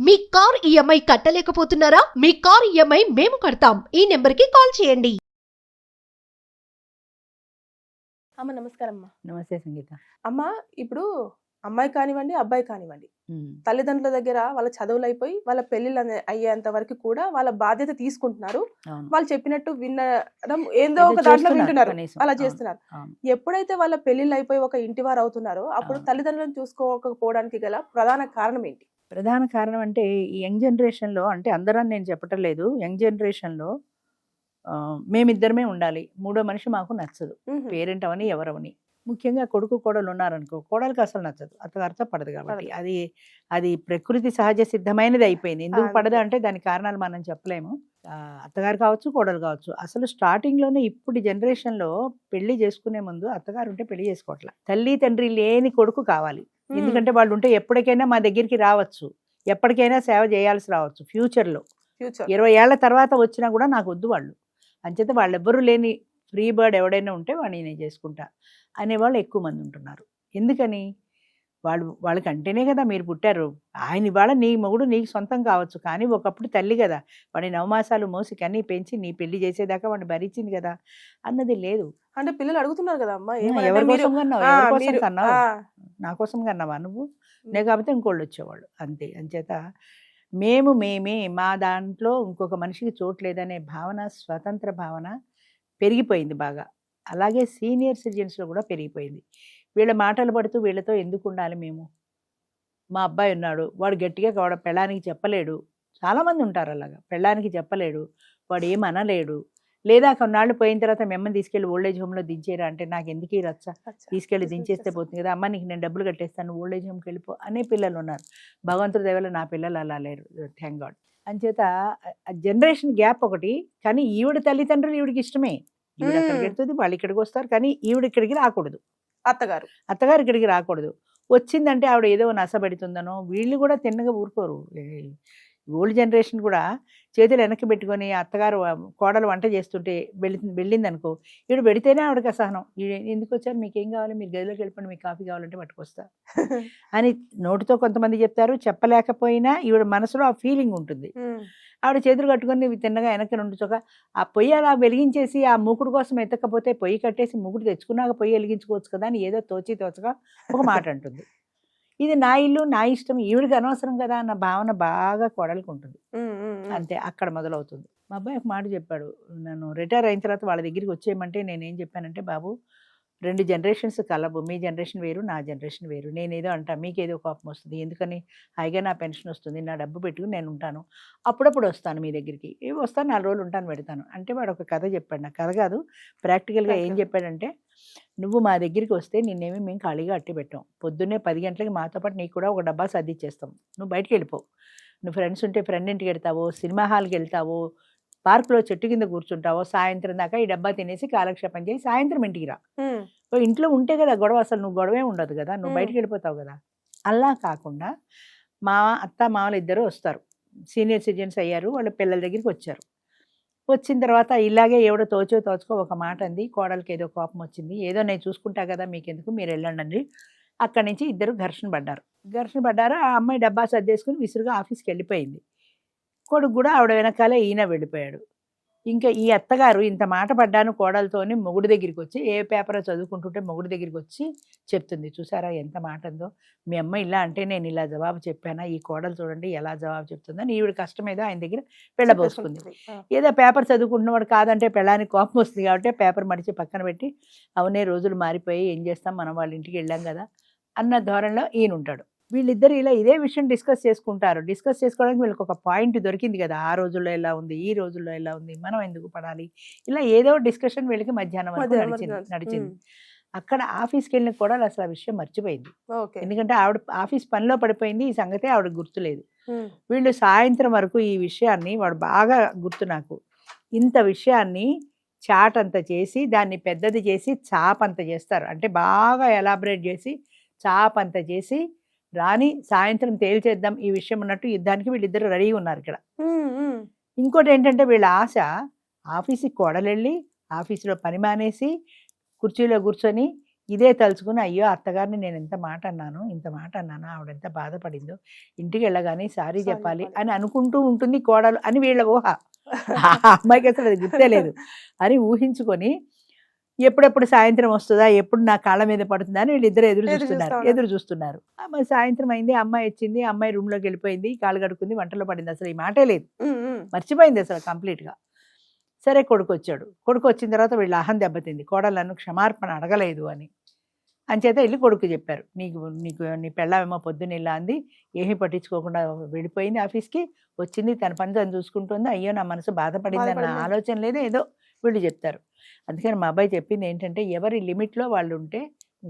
మీ car EMI కట్టలేకపోతున్నారా? మీ car EMI మేము కడతాం. ఈ నెంబర్కి కాల్ చేయండి. అమ్మ నమస్కారం అమ్మా. నమస్తే సంగీత. అమ్మ ఇప్పుడు అమ్మాయి కానివ్వండి అబ్బాయి కానివ్వండి తల్లిదండ్రుల దగ్గర వాళ్ళ చదువులు అయిపోయి వాళ్ళ పెళ్లిళ్ళు అయ్యేంత వరకు కూడా వాళ్ళ బాధ్యత తీసుకుంటున్నారు. వాళ్ళు చెప్పినట్టు వినడం ఏందో ఒక దాంట్లో వింటున్నారు, అలా చేస్తున్నారు. ఎప్పుడైతే వాళ్ళ పెళ్లిళ్ళు అయిపోయి ఒక ఇంటి వారు అవుతున్నారో అప్పుడు తల్లిదండ్రులను చూసుకోకపోవడానికి గల ప్రధాన కారణం ఏంటి? ప్రధాన కారణం అంటే ఈ యంగ్ జనరేషన్లో, అంటే అందరూ నేను చెప్పటం లేదు, యంగ్ జనరేషన్లో మేమిద్దరమే ఉండాలి, మూడో మనిషి మాకు నచ్చదు. పేరెంట్ అవని ఎవరవని, ముఖ్యంగా కొడుకు కోడలు ఉన్నారనుకో, కోడలికి అసలు నచ్చదు, అత్తగారితో పడదు. కాబట్టి అది ప్రకృతి సహజ సిద్ధమైనది అయిపోయింది. ఎందుకు పడదు అంటే దాని కారణాలు మనం చెప్పలేము. అత్తగారు కావచ్చు, కోడలు కావచ్చు. అసలు స్టార్టింగ్లోనే ఇప్పుడు జనరేషన్లో పెళ్లి చేసుకునే ముందు అత్తగారు ఉంటే పెళ్లి చేసుకోవట్లే, తల్లి తండ్రి లేని కొడుకు కావాలి. ఎందుకంటే వాళ్ళు ఉంటే ఎప్పటికైనా మా దగ్గరికి రావచ్చు, ఎప్పటికైనా సేవ చేయాల్సి రావచ్చు. ఫ్యూచర్లో 20 ఏళ్ల తర్వాత వచ్చినా కూడా నాకు వద్దు వాళ్ళు, అంచేత వాళ్ళెవ్వరూ లేని ఫ్రీ బర్డ్ ఎవడైనా ఉంటే వాడిని నేను చేసుకుంటా అనేవాళ్ళు ఎక్కువ మంది ఉంటున్నారు. ఎందుకని? వాళ్ళకి అంటేనే కదా మీరు పుట్టారు. ఆయన ఇవాళ నీ మొగుడు నీకు సొంతం కావచ్చు, కానీ ఒకప్పుడు తల్లి కదా, వాడి 9 మాసాలు మోసి కన్నీ పెంచి నీ పెళ్లి చేసేదాకా వాడిని భరించింది కదా అన్నది లేదు. అంటే పిల్లలు అడుగుతున్నారు కదా అమ్మా, ఎవరి కోసం కన్నావు? ఎవరి కోసం కన్నావు? నా కోసం కన్నావా నువ్వు? నే కాబట్టి ఇంకోళ్ళు వచ్చేవాళ్ళు అంతే. అంచేత మేమే మా దాంట్లో ఇంకొక మనిషికి చోటు లేదనే భావన, స్వతంత్ర భావన పెరిగిపోయింది బాగా. అలాగే సీనియర్ సిటిజన్స్లో కూడా పెరిగిపోయింది. వీళ్ళ మాటలు పడుతూ వీళ్ళతో ఎందుకు ఉండాలి మేము? మా అబ్బాయి ఉన్నాడు, వాడు గట్టిగా వాడు పెళ్ళానికి చెప్పలేడు. చాలామంది ఉంటారు అలాగా, పెళ్ళానికి చెప్పలేడు, వాడు ఏమనలేడు. లేదా కొన్నాళ్ళు పోయిన తర్వాత మిమ్మల్ని తీసుకెళ్ళి ఓల్డేజ్ హోమ్లో దించేరా అంటే నాకు ఎందుకు ఈ రచ్చ, తీసుకెళ్ళి దించేస్తే పోతుంది కదా, అమ్మ నీకు నేను డబ్బులు కట్టేస్తాను, ఓల్డేజ్ హోమ్కి వెళ్ళిపో అనే పిల్లలు ఉన్నారు. భగవంతుడి దయ వల్ల నా పిల్లలు అలా లేరు, థ్యాంక్ గాడ్. అంచేత జనరేషన్ గ్యాప్ ఒకటి. కానీ ఈవిడ తల్లిదండ్రులు ఈవిడికి ఇష్టమే, ఈవిడ అక్కడికి వెళ్తుంది, వాళ్ళు ఇక్కడికి వస్తారు, కానీ ఈవిడ ఇక్కడికి రాకూడదు, అత్తగారు ఇక్కడికి రాకూడదు. వచ్చిందంటే ఆవిడ ఏదో నసబెడుతుందనో, వీళ్ళు కూడా తిన్నగా ఊరుకోరు. ఓల్డ్ జనరేషన్ కూడా చేతులు వెనక్కి పెట్టుకొని అత్తగారు కోడలు వంట చేస్తుంటే వెళ్ళింది అనుకో, ఈవిడ పెడితేనే ఆవిడకి అసహనం. ఎందుకు వచ్చారు, మీకేం కావాలి, మీరు గదిలోకి వెళ్ళిపోండి, మీకు కాఫీ కావాలంటే పట్టుకొస్తా అని నోటితో కొంతమంది చెప్తారు. చెప్పలేకపోయినా ఈవిడ మనసులో ఆ ఫీలింగ్ ఉంటుంది. ఆవిడ చేతులు కట్టుకొని తిన్నగా వెనక్కి నుంచుక ఆ పొయ్యి అలా వెలిగించేసి ఆ మూకుడు కోసం ఎత్తకపోతే పొయ్యి కట్టేసి మూకుడు తెచ్చుకున్నాక పొయ్యి వెలిగించుకోవచ్చు కదా అని ఏదో తోచగా ఒక మాట అంటుంది. ఇది నా ఇల్లు, నా ఇష్టం, ఈవిడికి అనవసరం కదా అన్న భావన బాగా కోడలికి ఉంటుంది. అంతే, అక్కడ మొదలవుతుంది. మా అబ్బాయి ఒక మాట చెప్పాడు, నన్ను రిటైర్ అయిన తర్వాత వాళ్ళ దగ్గరికి వచ్చేయమంటే నేనేం చెప్పానంటే, బాబు 2 జనరేషన్స్ కలవు, మీ జనరేషన్ వేరు, నా జనరేషన్ వేరు. నేనేదో అంటా, మీకేదో కోపం వస్తుంది, ఎందుకని హాయిగా నా పెన్షన్ వస్తుంది, నా డబ్బు పెట్టుకుని నేను ఉంటాను, అప్పుడప్పుడు వస్తాను మీ దగ్గరికి, వస్తాను 4 రోజులు ఉంటాను, పెడతాను అంటే. వాడు ఒక కథ చెప్పాడు, నాకు కథ కాదు ప్రాక్టికల్గా ఏం చెప్పాడంటే, నువ్వు మా దగ్గరికి వస్తే నిన్నేమి మేము ఖాళీగా అట్టి పెట్టాం, పొద్దున్నే 10 గంటలకి మాతో పాటు నీకు కూడా ఒక డబ్బా సర్దిచ్చేస్తాం, నువ్వు బయటికి వెళ్ళిపో, నువ్వు ఫ్రెండ్స్ ఉంటే ఫ్రెండ్ ఇంటికి వెళ్తావో, సినిమా హాల్కి వెళ్తావో, పార్కులో చెట్టు కింద కూర్చుంటావో, సాయంత్రం దాకా ఈ డబ్బా తినేసి కాలక్షేపం చేసి సాయంత్రం ఇంటికి రా. ఇంట్లో ఉంటే కదా గొడవ, అసలు నువ్వు గొడవే ఉండదు కదా, నువ్వు బయటికి వెళ్ళిపోతావు కదా. అలా కాకుండా మా అత్త మామలు ఇద్దరు వస్తారు, సీనియర్ సిటిజన్స్ అయ్యారు, వాళ్ళ పిల్లల దగ్గరికి వచ్చారు. వచ్చిన తర్వాత ఇలాగే ఎవడో తోచుకో ఒక మాట అంది, కోడలికి ఏదో కోపం వచ్చింది, ఏదో నేను చూసుకుంటా కదా మీకెందుకు, మీరు వెళ్ళండి. అక్కడి నుంచి ఇద్దరు ఘర్షణ పడ్డారు. ఆ అమ్మాయి డబ్బా సర్దేసుకుని విసురుగా ఆఫీస్కి వెళ్ళిపోయింది. కొడుకు కూడా ఆవిడ వెనకాలే ఈయన వెళ్ళిపోయాడు. ఇంకా ఈ అత్తగారు ఇంత మాట పడ్డాను కోడలతోని మొగుడు దగ్గరికి వచ్చి, ఏ పేపర్ చదువుకుంటుంటే మొగుడు దగ్గరికి వచ్చి చెప్తుంది, చూసారా ఎంత మాట ఉందో, మీ అమ్మ ఇలా అంటే నేను ఇలా జవాబు చెప్పానా, ఈ కోడలు చూడండి ఎలా జవాబు చెప్తుందని. ఈవిడ కష్టం ఏదో ఆయన దగ్గర వెళ్ళబోసుకుంది. ఏదో పేపర్ చదువుకుంటున్నవాడు కాదంటే పెళ్ళానికి కోపం వస్తుంది కాబట్టి పేపర్ మడిచి పక్కన పెట్టి, అవునే రోజులు మారిపోయి ఏం చేస్తాం, మనం వాళ్ళ ఇంటికి వెళ్ళాం కదా అన్న ధోరణిలో ఈయన ఉంటాడు. వీళ్ళిద్దరు ఇలా ఇదే విషయం డిస్కస్ చేసుకుంటారు. డిస్కస్ చేసుకోవడానికి వీళ్ళకి ఒక పాయింట్ దొరికింది కదా, ఆ రోజుల్లో ఎలా ఉంది, ఈ రోజుల్లో ఎలా ఉంది, మనం ఎందుకు పడాలి, ఇలా ఏదో డిస్కషన్ వీళ్ళకి మధ్యాహ్నం వరకు నడిచింది. అక్కడ ఆఫీస్కి వెళ్ళిన కూడా అసలు ఆ విషయం మర్చిపోయింది. ఎందుకంటే ఆవిడ ఆఫీస్ పనిలో పడిపోయింది, ఈ సంగతే ఆవిడ గుర్తులేదు. వీళ్ళు సాయంత్రం వరకు ఈ విషయాన్ని, వాడు బాగా గుర్తు నాకు, ఇంత విషయాన్ని చాట్ అంత చేసి దాన్ని పెద్దది చేసి చాప్ అంత చేస్తారు, అంటే బాగా ఎలాబరేట్ చేసి చాప్ అంత చేసి రాని సాయంత్రం తేల్చేద్దాం ఈ విషయం అన్నట్టు యుద్ధానికి వీళ్ళిద్దరు రెడీ ఉన్నారు ఇక్కడ. ఇంకోటి ఏంటంటే వీళ్ళ ఆశ, ఆఫీస్కి కోడలెళ్ళి ఆఫీసులో పని మానేసి కుర్చీలో కూర్చొని ఇదే తలుచుకుని అయ్యో అత్తగారిని నేను ఇంత మాట అన్నాను ఆవిడ ఎంత బాధపడిందో, ఇంటికి వెళ్ళగానే సారీ చెప్పాలి అని అనుకుంటూ ఉంటుంది కోడలు అని వీళ్ళ ఊహ. ఆ అమ్మాయికి అసలు అది గుర్తే లేదు అని ఊహించుకొని ఎప్పుడెప్పుడు సాయంత్రం వస్తుందా, ఎప్పుడు నా కాళ్ళ మీద పడుతుందా అని వీళ్ళిద్దరు ఎదురు చూస్తున్నారు. అమ్మాయి సాయంత్రం అయింది, అమ్మాయి వచ్చింది, అమ్మాయి రూమ్ లోకి వెళ్ళిపోయింది, కాళ్ళు కడుక్కుంది, వంటలో పడింది, అసలు ఈ మాటే లేదు, మర్చిపోయింది అసలు కంప్లీట్ గా. సరే కొడుకు వచ్చాడు, కొడుకు వచ్చిన తర్వాత వీళ్ళ అహం దెబ్బతింది, కోడలు నన్ను క్షమార్పణ అడగలేదు అని. అంచేత వెళ్ళి కొడుకు చెప్పారు, నీకు నీ పెళ్ళామేమో పొద్దున్న ఇలా అంది, ఏమీ పట్టించుకోకుండా వెళ్ళిపోయింది ఆఫీస్కి, వచ్చింది తన పని తను చూసుకుంటుంది, అయ్యో నా మనసు బాధపడింది అన్న ఆలోచన లేదు, ఏదో వీళ్ళు చెప్తారు. అందుకని మా అబ్బాయి చెప్పింది ఏంటంటే ఎవరి లిమిట్లో వాళ్ళు ఉంటే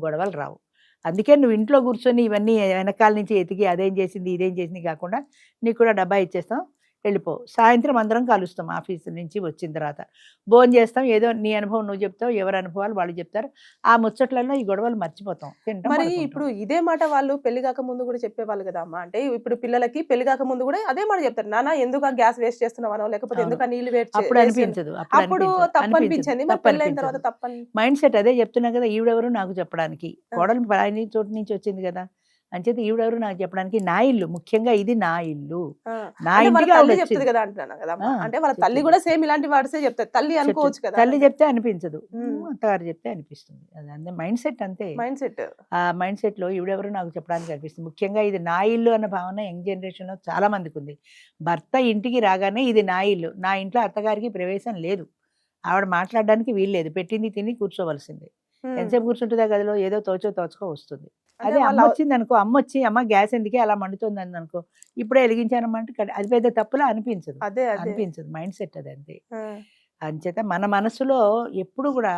గొడవలు రావు. అందుకే నువ్వు ఇంట్లో కూర్చొని ఇవన్నీ వెనకాల నుంచి ఎతికి అదేం చేసింది ఇదేం చేసింది కాకుండా నీకు కూడా డబ్బా ఇచ్చేస్తాం, వెళ్ళిపో, సాయంత్రం అందరం కలుస్తాం ఆఫీస్ నుంచి వచ్చిన తర్వాత, భోజనం చేస్తాం, ఏదో నీ అనుభవం నువ్వు చెప్తావు, ఎవరి అనుభవాలు వాళ్ళు చెప్తారు, ఆ ముచ్చట్లలో ఈ గొడవలు మర్చిపోతాం. మరి ఇప్పుడు ఇదే మాట వాళ్ళు పెళ్లి కాక ముందు కూడా చెప్పేవాళ్ళు కదా అమ్మ, అంటే ఇప్పుడు పిల్లలకి పెళ్లి కాక ముందు కూడా అదే మాట చెప్తారు, నాన్న ఎందుకు గ్యాస్ వేస్ట్ చేస్తున్నావనో లేకపోతే ఎందుకు నీళ్ళు వేస్ట్, అప్పుడు అనిపించదు, అప్పుడు తప్పు అనిపించింది, మరి పెళ్ళైన తర్వాత తప్పని మైండ్ సెట్. అదే చెప్తున్నా కదా, ఈవిడెవరు నాకు చెప్పడానికి, కోడలు పరాయి చోటు నుంచి వచ్చింది కదా, అంచేత ఈవిడెవరు నాకు చెప్పడానికి, నా ఇల్లు, ముఖ్యంగా ఇది నా ఇల్లు, నా ఇంటికి చెప్తుంది కదా అంటున్నాను కదా, అంటే వాళ్ళ తల్లి కూడా సేమ్ ఇలాంటి వర్డ్సే చెప్తారు, తల్లి అనుకోవచ్చు కదా, తల్లి చెప్తే అనిపించదు, అత్తగారు చెప్తే అనిపిస్తుంది. అది అంతే మైండ్ సెట్, అంతే మైండ్ సెట్. ఆ మైండ్ సెట్ లో ఈవిడెవరు నాకు చెప్పడానికి అనిపిస్తుంది. ముఖ్యంగా ఇది నా ఇల్లు అన్న భావన యంగ్ జనరేషన్ లో చాలా మందికి ఉంది. భర్త ఇంటికి రాగానే ఇది నా ఇల్లు, నా ఇంట్లో అత్తగారికి ప్రవేశం లేదు, ఆవిడ మాట్లాడడానికి వీల్లేదు, పెట్టింది తిని కూర్చోవలసిందే. ఎంతసేపు కూర్చుంటుందా గదిలో, ఏదో తోచుకో వస్తుంది. అదే అమ్మ వచ్చింది అనుకో, అమ్మ వచ్చి అమ్మ గ్యాస్ ఎందుకే అలా మండుతుంది అని అనుకో, ఇప్పుడే వెలిగించానమ్మంటే అది పెద్ద తప్పులా అనిపించదు, అనిపించదు. మైండ్ సెట్ అది అంతే. అంచేత మన మనసులో ఎప్పుడు కూడా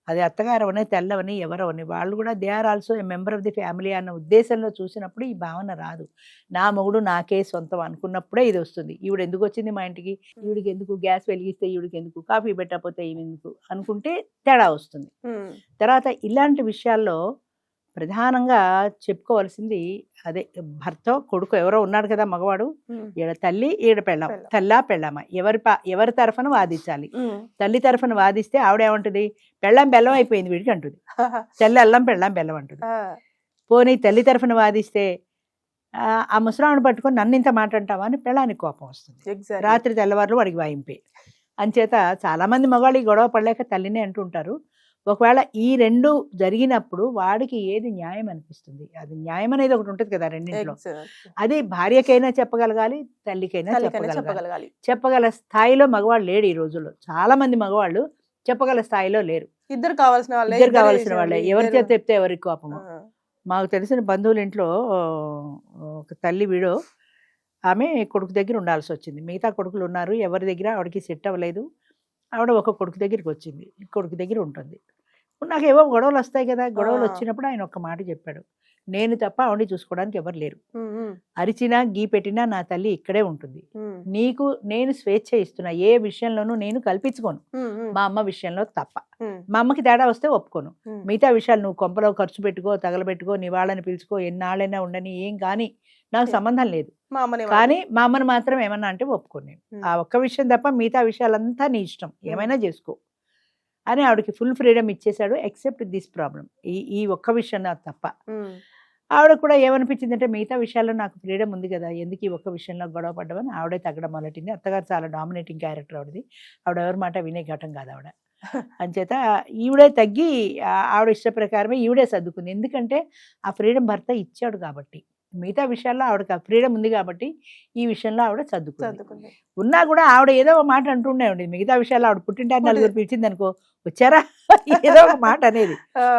అది అత్తగారవని తెల్లవని ఎవరవని వాళ్ళు కూడా they are also a member of the family అన్న ఉద్దేశంలో చూసినప్పుడు ఈ భావన రాదు. నా మొగుడు నాకే సొంతం అనుకున్నప్పుడే ఇది వస్తుంది. ఈవిడ ఎందుకు వచ్చింది మా ఇంటికి, ఈవిడికి ఎందుకు గ్యాస్ వెలిగిస్తే, ఈవిడికి ఎందుకు కాఫీ పెట్టకపోతే ఎందుకు అనుకుంటే తేడా వస్తుంది. తర్వాత ఇలాంటి విషయాల్లో ప్రధానంగా చెప్పుకోవాల్సింది అదే, భర్త కొడుకు ఎవరో ఉన్నాడు కదా మగవాడు, ఈడ తల్లి ఈడ పెళ్ళాం, పెళ్ళామా ఎవరి తరఫున వాదించాలి. తల్లి తరఫున వాదిస్తే ఆవిడేమంటుంది, పెళ్ళాం బెల్లం అయిపోయింది వీడికి అంటుంది, తల్లి అల్లం పెళ్ళాం బెల్లం అంటుంది. పోనీ తల్లి తరఫున వాదిస్తే ఆ ముసలావిని పట్టుకొని నన్ను ఇంత మాట అంటావా అని పెళ్ళానికి కోపం వస్తుంది, రాత్రి తెల్లవారులు వాడికి వాయింపే. అంచేత చాలా మంది మగవాళ్ళు ఈ గొడవ పడలేక తల్లినే అంటుంటారు. ఒకవేళ ఈ రెండు జరిగినప్పుడు వాడికి ఏది న్యాయం అనిపిస్తుంది, అది న్యాయం అనేది ఒకటి ఉంటుంది కదా రెండింటిలో, అది భార్యకైనా చెప్పగలగాలి, తల్లికైనా చెప్పగలగాలి. చెప్పగల స్థాయిలో మగవాళ్ళు లేడు ఈ రోజుల్లో, చాలా మంది మగవాళ్ళు చెప్పగల స్థాయిలో లేరు. ఇద్దరు కావాల్సిన వాళ్ళే, ఎవరి చేత చెప్తే ఎవరికి కోపము. మాకు తెలిసిన బంధువుల ఇంట్లో ఒక తల్లి వీడో, ఆమె కొడుకు దగ్గర ఉండాల్సి వచ్చింది, మిగతా కొడుకులు ఉన్నారు, ఎవరి దగ్గర ఆవిడకి సెట్ అవ్వలేదు, ఆవిడ ఒక కొడుకు దగ్గరికి వచ్చింది, కొడుకు దగ్గర ఉంటుంది. నాకు ఏవో గొడవలు వస్తాయి కదా, గొడవలు వచ్చినప్పుడు ఆయన ఒక్క మాట చెప్పాడు, నేను తప్ప ఆవిడ చూసుకోవడానికి ఎవరు లేరు, అరిచినా గీ పెట్టినా నా తల్లి ఇక్కడే ఉంటుంది, నీకు నేను స్వేచ్ఛ ఇస్తున్నా, ఏ విషయంలోనూ నేను కల్పించుకోను, మా అమ్మ విషయంలో తప్ప, మా అమ్మకి తేడా వస్తే ఒప్పుకోను, మిగతా విషయాలు నువ్వు కొంపలో ఖర్చు పెట్టుకో, తగలబెట్టుకో, నీ వాళ్ళని పిలుచుకో, ఎన్నాళ్ళైనా ఉండని, ఏం కానీ నాకు సంబంధం లేదు, కానీ మా అమ్మని మాత్రం ఏమన్నా అంటే ఒప్పుకోను నేను, ఆ ఒక్క విషయం తప్ప మిగతా విషయాలంతా నీ ఇష్టం, ఏమైనా చేసుకో అని ఆవిడకి ఫుల్ ఫ్రీడమ్ ఇచ్చేశాడు, ఎక్సెప్ట్ దిస్ ప్రాబ్లం, ఈ ఒక్క విషయం నాకు తప్ప. ఆవిడ కూడా ఏమనిపించింది అంటే, మిగతా విషయాల్లో నాకు ఫ్రీడమ్ ఉంది కదా, ఎందుకు ఈ ఒక్క విషయంలో గొడవ పడ్డామని ఆవిడే తగ్గడం మొదలెట్టింది. అత్తగారు చాలా డామినేటింగ్ క్యారెక్టర్ ఆవిడది, ఆవిడ ఎవరి మాట వినే ఘటం కాదు ఆవిడ. అంచేత ఈవిడే తగ్గి ఆవిడ ఇష్ట ప్రకారమే ఈవిడే సర్దుకుంది, ఎందుకంటే ఆ ఫ్రీడమ్ భర్త ఇచ్చాడు కాబట్టి. మిగతా విషయాల్లో ఆవిడకి ఆ ఫ్రీడమ్ ఉంది కాబట్టి ఈ విషయంలో ఆవిడ సర్దుకుంది. ఉన్నా కూడా ఆవిడ ఏదో ఒక మాట అంటుండే ఉండేది, మిగతా విషయాల్లో ఆవిడ పుట్టింటారు నలుగురు పిలిచింది అనుకో, వచ్చారా ఏదో ఒక మాట అనేది,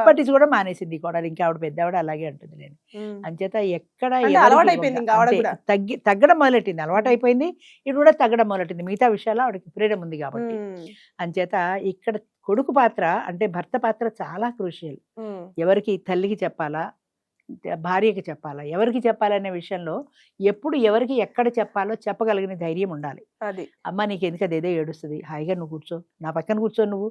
పట్టించుకోవడం మానేసింది కూడా. ఇంకా ఆవిడ పెద్ద ఆవిడ అలాగే అంటుంది నేను. అంచేత ఎక్కడ తగ్గడం మొదలెట్టింది, అలవాటు అయిపోయింది, ఇది కూడా తగ్గడం మొదలెట్టింది, మిగతా విషయాల్లో ఆవిడకి ఫ్రీడమ్ ఉంది కాబట్టి. అంచేత ఇక్కడ కొడుకు పాత్ర అంటే భర్త పాత్ర చాలా క్రూషియల్. ఎవరికి తల్లికి చెప్పాలా, భార్యకి చెప్పాలా, ఎవరికి చెప్పాలనే విషయంలో ఎప్పుడు ఎవరికి ఎక్కడ చెప్పాలో చెప్పగలిగిన ధైర్యం ఉండాలి. అది అమ్మ నీకు ఎందుకు అదేదో ఏడుస్తుంది, హాయిగా నువ్వు కూర్చో, నా పక్కన కూర్చో, నువ్వు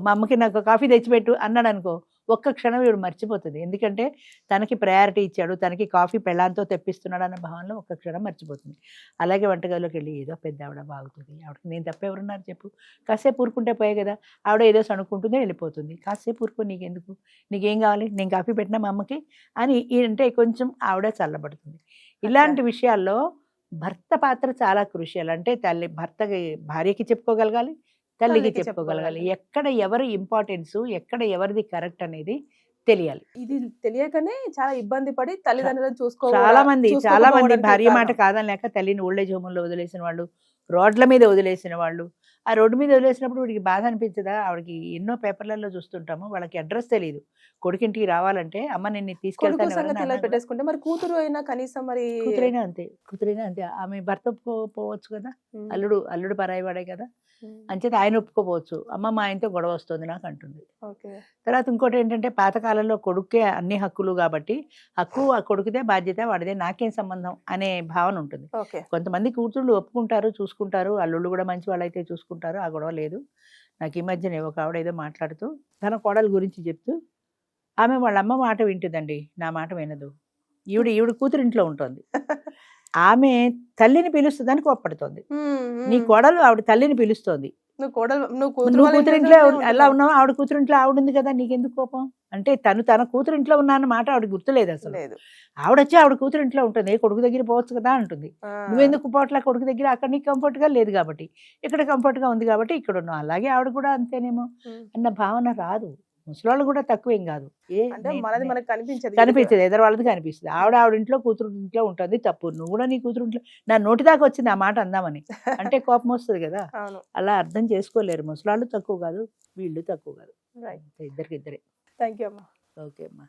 మా అమ్మకి నాకు కాఫీ తెచ్చిపెట్టు అన్నాడు అనుకో, ఒక్క క్షణం ఇవిడు మర్చిపోతుంది. ఎందుకంటే తనకి ప్రయారిటీ ఇచ్చాడు, తనకి కాఫీ పెళ్ళాంతో తెప్పిస్తున్నాడు అన్న భావనలో ఒక్క క్షణం మర్చిపోతుంది. అలాగే వంటగదిలోకి వెళ్ళి ఏదో పెద్ద ఆవిడ బాగుతుంది, ఆవిడకి నేను తప్పెవరున్నారు చెప్పు, కాసేపు ఊరుకుంటే పోయే కదా, ఆవిడ ఏదో సణుకుంటుందో వెళ్ళిపోతుంది, కాసేపు ఊరుకో నీకెందుకు, నీకేం కావాలి, నేను కాఫీ పెట్టినా మా అమ్మకి అని అంటే కొంచెం ఆవిడ చల్లబడుతుంది. ఇలాంటి విషయాల్లో భర్త పాత్ర చాలా క్రూషియల్. అంటే భర్తకి భార్యకి చెప్పుకోగలగాలి, తల్లికి చెప్పుకోగలగాలి. ఎక్కడ ఎవరి ఇంపార్టెన్స్, ఎక్కడ ఎవరిది కరెక్ట్ అనేది తెలియాలి. ఇది తెలియకనే చాలా ఇబ్బంది పడి తల్లిదండ్రులను చాలా మంది భార్య మాట కాదని లేక తల్లిని ఓల్డేజ్ హోమ్లో వదిలేసిన వాళ్ళు, రోడ్ల మీద వదిలేసిన వాళ్ళు. ఆ రోడ్డు మీద వదిలేసినప్పుడు వీడికి బాధ అనిపించదా? ఆవిడకి ఎన్నో పేపర్లలో చూస్తుంటాము, వాళ్ళకి అడ్రస్ తెలియదు. కొడుకింటికి రావాలంటే అమ్మ నేను తీసుకెళ్తాను పెట్టేసుకుంటే, మరి కూతురు అయినా కనీసం మరి కూతురైనా అంతే ఆమె భర్త ఒప్పుకోవచ్చు కదా, అల్లుడు పరాయివాడే కదా, అంచేత ఆయన ఒప్పుకోపోవచ్చు. అమ్మ మా ఆయనతో గొడవ వస్తుంది నాకు అంటుంది. తర్వాత ఇంకోటి ఏంటంటే పాతకాలంలో కొడుకే అన్ని హక్కులు కాబట్టి హక్కు ఆ కొడుకుదే, బాధ్యత వాడిదే, నాకేం సంబంధం అనే భావన ఉంటుంది. కొంతమంది కూతుళ్ళు ఒప్పుకుంటారు, చూసుకుంటారు, అల్లుళ్ళు కూడా మంచి వాళ్ళైతే చూసుకుంటారు, ఆ గొడవ లేదు. నాకు ఈ మధ్యనే ఒక ఆవిడ ఏదో మాట్లాడుతూ తన కోడల గురించి చెప్తూ, ఆమె వాళ్ళ అమ్మ మాట వింటుందండి, నా మాట వినదు. ఈవిడ కూతురు ఇంట్లో ఉంటుంది, ఆమె తల్లిని పిలుస్తుందని కోప్పడుతోంది. నీ కోడలు ఆవిడ తల్లిని పిలుస్తోంది, నువ్వు కూతురింట్లో ఎలా ఉన్నావు, ఆవిడ కూతురింట్లో ఆవిడ ఉంది కదా, నీకెందుకు కోపం అంటే తన కూతురింట్లో ఉన్నా అన్నమాట ఆవిడ గుర్తులేదు అసలు. ఆవిడ వచ్చి ఆవిడ కూతురింట్లో ఉంటుంది, కొడుకు దగ్గర పోవచ్చు కదా అంటుంది. నువ్వెందుకు పోట్లా కొడుకు దగ్గర, అక్కడ నీకు కంఫర్ట్ గా లేదు కాబట్టి, ఇక్కడ కంఫర్ట్ గా ఉంది కాబట్టి ఇక్కడ ఉన్నావు, అలాగే ఆవిడ కూడా అంతేనేమో అన్న భావన రాదు. ముసలాళ్ళు కూడా తక్కువేం కాదు, కనిపించదు, ఎదురు వాళ్ళది కనిపిస్తుంది. ఆవిడ ఇంట్లో కూతురు ఇంట్లో ఉంటుంది, తప్పు. నువ్వు కూడా నీ కూతురు ఇంట్లో, నా నోటి దాకా వచ్చింది ఆ మాట అందామని అంటే కోపం వస్తుంది కదా. అలా అర్థం చేసుకోలేరు. ముసలాళ్ళు తక్కువ కాదు, వీళ్ళు తక్కువ కాదు, ఇద్దరికిద్దరే. థ్యాంక్ యూ అమ్మా. ఓకే అమ్మా.